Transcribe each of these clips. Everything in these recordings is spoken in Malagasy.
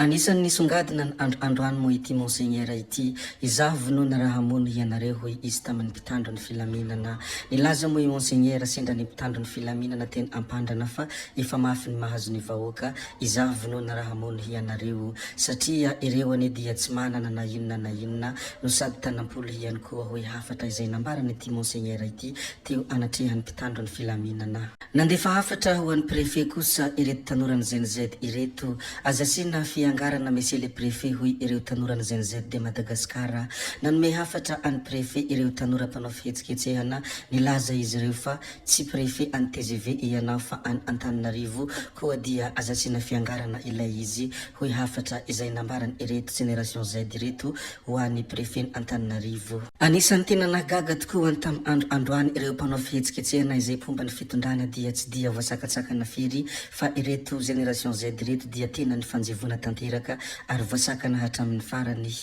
Anisan'ny nisongadina ny androany moa ity monseigneur ity, izaho vonoana raha mono ianareo hoy izy tamin'ny mpitandro ny filaminana. Nilaza moa i monseigneur sendra ny mpitandro ny filaminana teny ampandrana fa efa mafy ny mahazo ny vahoaka, izaho vonoana raha mono ianareo satria ireo ane dia tsy manana na inona no sady tanampolo ihany koa hoe hafatra izay nambarany ity monseigneur ity teo anatrehan'ny mpitandro ny filaminana. Nandefa hafatra ho an'ny préfet kosa ireto tanorany ZNZ ireto, azasina fiangarana monsieur le préfet hoy ireo tanorany ZNZ de Madagascar. Nanome hafatra an'ny préfet ireo tanora mpanao fihetsiketsehana, nilaza izy ireo fa tsy préfet an'ny TGV ianao fa any Antananarivo koa dia azasina fiangarana ilay izy hoy hafatra izay nambarany ireto génération Z ireto ho an'ny préfet Antananarivo. Anisan'ny tena nahagaga tokoa tamin'ny androany ireo mpanao fihetsiketsehana izay pomba ny fitondrana dia tsy dia voasakatsakana firy fa ireto génération Z ireto dia tena ny fanjevona tanteraka ary voasakana hatramin'ny farany.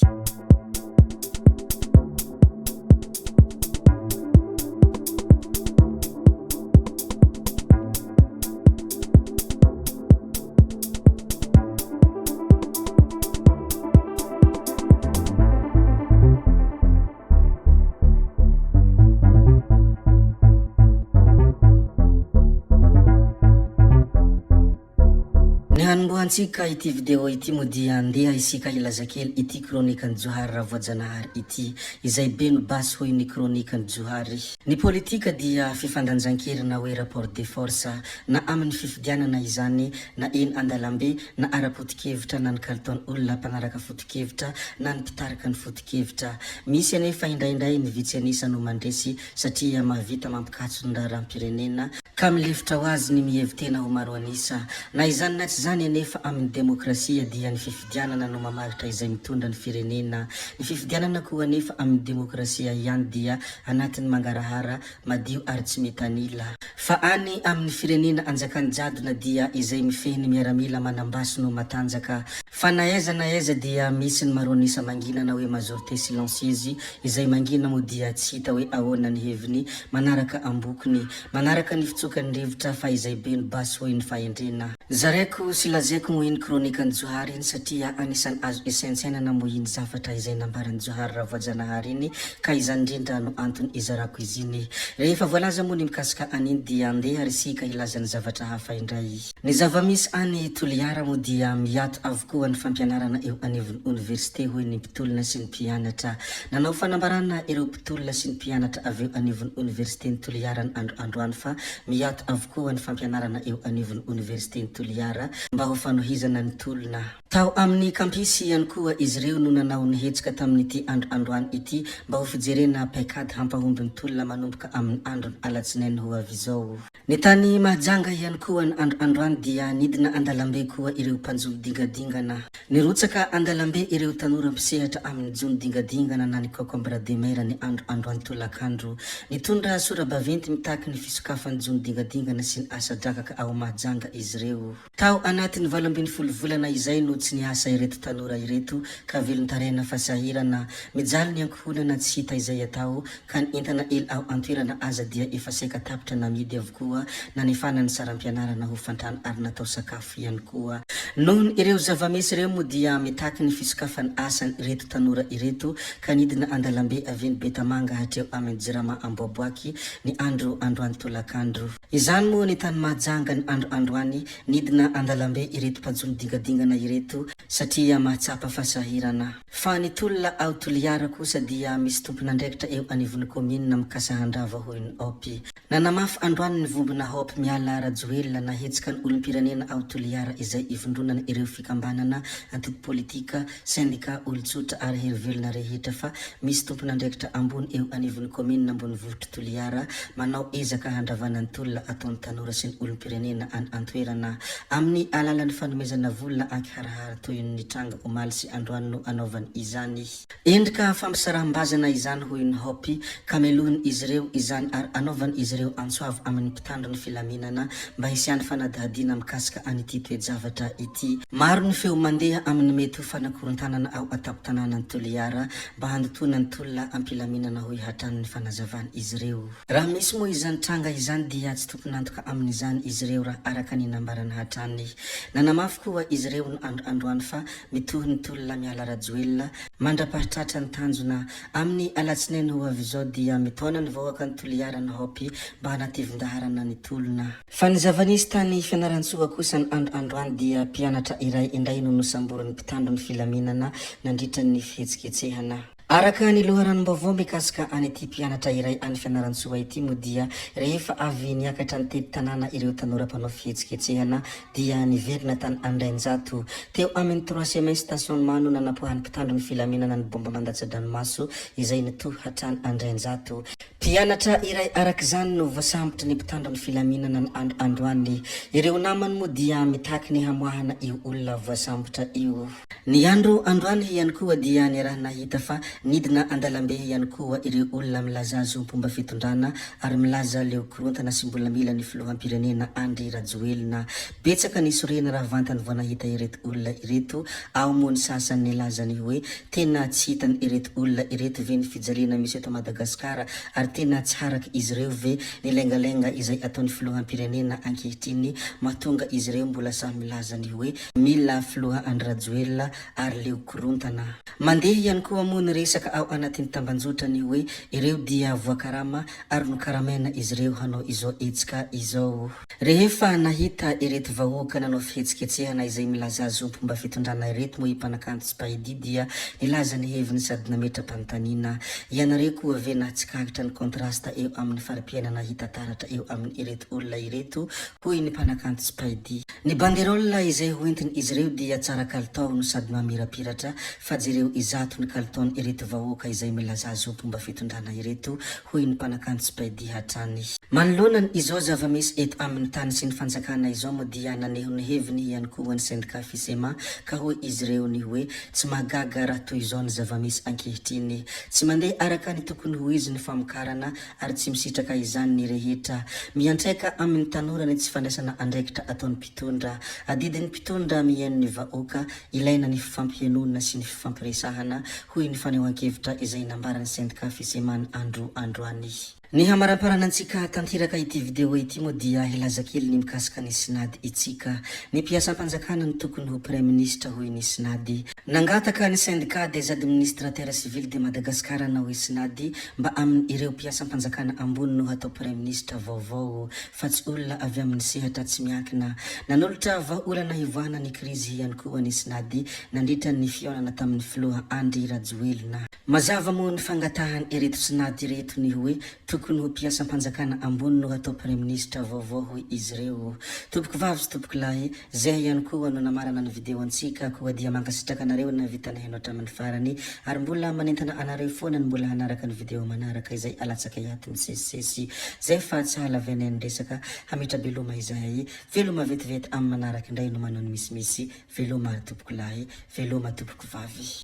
Hanombohantsika ity video ity moa dia andeha isika ilazakely ity kronikan'ny Johary Ravoajanahary ity izay beno basy hoy ny kronikan'ny Johary. Ny politika dia fifandanjankirina hoe rapport de force na amin'ny fifidianana izany na eny andalambe na ara-potikevitra na ny kalitaon'ny olona mpanaraka fotikevitra na ny mpitaraka ny fotikevitra. Misy anefa indraindray ny vitsy anisa no mandresy satria mahavita mampikatso ny raharam-pirenena ka milefitra ho azy ny mihevitena ho maro anisa. Na izany na tsy zany anefa amin'ny demokrasia dia ny fifidianana no mamaritra izay mitondra ny firenena. Ny fifidianana koa anefa amin'ny demokrasia ihany dia anatin'ny mangarahara madio ary tsy metanila. Fa any amin'ny firenena anjakan'ny jadona dia izay mifehny miaramila manambasy no matanjaka. Fa na aiza dia misy ny maro anisa manginana hoe majorité silencieuse izay mangina moa dia tsy hita hoe ahoana ny heviny manaraka ambokiny, manaraka ny fitsokan'ny rivotra fa izay beno basy hoy ny fahendrena. Zareko silazeko moa iny kronikan'ny Johary iny satria anisan'ny azo esaintsainana moa iny zavatra izay nambaran'ny Johary Ravoajanahary iny ka izany indrindra no antony izarako izy iny. Rehefa voalaza moa ny mikasika aniny dia andeha risika ilazan'ny zavatra hafa indray. Ny zava-misy any Toliara moa dia miato avokoa ny fampianarana eo anivon'ny université hoy ny mpitolona sy ny mpianatra. Nanao fanambarana ireo mpitolona sy ny mpianatra avy eo anivon'ny université ny Toliara ny androany fa miato avokoa ny fampianarana eo anivon'ny université ny Toliara mba ho fanohizana ny tolona. Tao amin'ny kampisy ihany koa izy ireo no nanao ny hetsika tamin'ity androany ity mba ho fijerena paikady hampahomby ny tolona manomboka amin'ny andro alatsinainy ho avy izao. Ny tany mahajanga ihany koa ny androany dia nidina andalambe koa ireo mpanjono dingadingana. Nirotsaka andalambe ireo tanora mpisehatra amin'ny jono dingadingana na ny concombre de mer ny androany tolakandro. Nitondra sora-baventy mitaky ny fisokafan'ny jono dingadingana sy ny asa drakaka ao mahajanga izy ireo. Tao anatin'ny 12 volana izay no tsy niasa ireto tanora ireto ka velon-tarena fasahirana mijaly ny ankohonana tsy hita izay atao ka ny entana ely ao antoerana aza dia efa saika tapitra namidy avokoa na nifana ny saram-pianarana ho fantrano ary natao sakafo ihany koa. Nohony ireo zava-misy ireo moa dia mitaky ny fisokafan'ny asany ireto tanora ireto ka nidina andalambe avy ny Betamanga hatreo amin'ny Jirama Amboaboaky ny androany tolakandro. Izany moa ny tany mahajanga ny androany nidina andalambe ireto mpajono dingadingana ireto satria mahatsapa fasahirana. Fa ny tolona ao Toliara kosa dia misy tompon'andraikitra eo anivon'ny commune Mikasahandrava hoy ny OPI. Nanamafy androany ny vombona HOP miala rajoelina na hetsika ny olom-pirenena ao Toliara izay ivondronana ireo fikambanana antoko politika, sendika, olotsotra ary herivelona rehetra fa misy tompon'andraikitra ambony eo anivon'ny commune ambony vohitra Toliara manao ezaka handravana ny tolona ataon'ny tanora sy ny olom-pirenena any antoerana amin'ny alalan'ny fanomezana vola ankiharahara toy ny tranga omaly sy androany no anaovany izany. Endrika fampisaraham-bazana izany hoy ny HOP kamelohany izy ireo izany ary anaovany izy ireo antsoavy amin'ny mpitandro ny filaminana mba hisiany fanadihadiana mikasika an'ity toejavatra ity. Maro ny feo mandeha amin'ny mety ho fanakorontanana ao atapo-tanàna ny Toliara mba handotona ny tolona ampilaminana hoy hatran'ny fanazavany izy ireo. Raha misy moa izany tranga izany dia tsy tokony antoka amin'izany izy ireo raha araka ny nambarany hatrany. Nanamafy koa izy ireo ny androany fa mitohy ny tolona miala rajoelona mandrapahitratra ny tanjona amin'ny alatsinainy ho avy zao dia mitona ny vahoaka ny toliarana hopy mba hanativin-daharana ny tolona fa ny zavanisy tany fianaran-tsoa kosa ny androany dia mpianatra iray indray no nosamborin'ny mpitandro ny filaminana nandritra ny fihetsikehtsehana araka ny loharanom-baovao mikasika any ity mpianatra iray any fianaran-tsoa ity mo dia rehefa avy niakatra ny tety tanàna ireo tanora mpanao fihetsikehtsehana dia niverina tany Andrainjato teo amin'ny 3e stationnement no nanapohan'ny mpitandro ny filaminana ny bomba mandatsa-dranomaso izay nitohy hatrany Andrainjato mpianatra iray arak'izany no voasambotra ny mpitandro ny filaminana ny androany ireo namany mo dia mitaky ny hamoahana io olona voasambotra io ny andro androany ihany koa dia ny raha nahita fa nidina andalambe ihany koa ireo olona milaza azo mpomba fitondrana ary milaza leo korontana sy mbola mila ny filoham-pirenena Andry Rajoelina betsaka ny sorena raha vantany vao nahita ireto olona ireto ao moa ny sasany nilazany hoe tena tsy hitany ireto olona ireto ve ny fijaliana misy eto Madagasikara ary tena tsy haraka izy ireo ve ny lengalenga izay ataon'ny filoham-pirenena ankehitriny mahatonga izy ireo mbola samy milazany hoe mila filoha Andry Rajoelina ary leo korontana mandeha ihany koa moa ny resaka ao anatin'ny tambanjotrany hoe ireo dia voakarama ary no karamena izy ireo hanao izao etsika izao rehefa nahita ireto vahoaka nanao fihetsikehtsehana izay milaza azo mpomba fitondrana ireto moa mpanakanto sy pahidi dia nilaza ny heviny sady nametra-panontaniana ianareo koa ve natsikahatra ny kontrasta eo amin'ny faram-piainana hita taratra eo amin'ny ireto olona ireto hoy ny mpanakanto sy pahidi ny banderolina izay hoentiny izy ireo dia tsara kalitao no sady mamirapiratra fa jereo izato ny kalitaony ireto vahoaka izay milaza azo mpomba fitondrana ireto hoy ny mpanakanto sy pahidi hatrany manolonany izao zava-misy eto amin'ny tany sy ny fanjakana izao mo dia naneho ny heviny ihany koa ny syndicat FISEMA ka hoy izy ireo ny hoe tsy mahagaga raha toy izao ny zava-misy ankehitriny tsy mandeha araka ny tokony ho izy ny famokarana ary tsy misitraka izany ny rehetra miantraika amin'ny tanora ny tsy fandraisana andraikitra ataon'ny mpitondra adidin'ny mpitondra mihaino ny vahoaka ilaina ny fifampihenonana sy ny fifampiresahana hoy ny fanehoan-kevitra izay nambarany syndicat FISEMA ny androany ny hamaraparanantsika tanteraka ity video ity mo dia hilaza kely ny mikasika ny sinady itsika ny mpiasam-panjakana ny tokony ho premier ministre hoy ny sinady nangataka ny syndicat des administrateurs civils de Madagascar na hoe sinady mba amin'ny ireo mpiasam-panjakana ambony no hatao premier ministre vaovao fa tsy olona avy amin'ny sehatra tsy miankina nanolotra vahaolana hivoahana ny krizy ihany koa ny sinady nandritra ny fihaonana tamin'ny filoha Andry Rajoelina mazava moa ny fangatahan ireto sinady ireto ny hoe tokony ho mpiasam-panjakana ambony no hatao premier ministre vaovao hoy izy ireo tompoko vavy sy tompoko lahy zay ihany koa no namarana ny video antsika koa dia mankasitraka anareo na vitana hainao hatramin'ny farany ary mbola manentana anareo foana ny mbola hanaraka ny video manaraka izay alatsaka hiaty ny sesisesy zay fa tsy halavenay resaka hamitra beloma izay veloma vetivety amin'ny manaraka indray no manao ny misimisi veloma tompoko lahy veloma tompoko vavy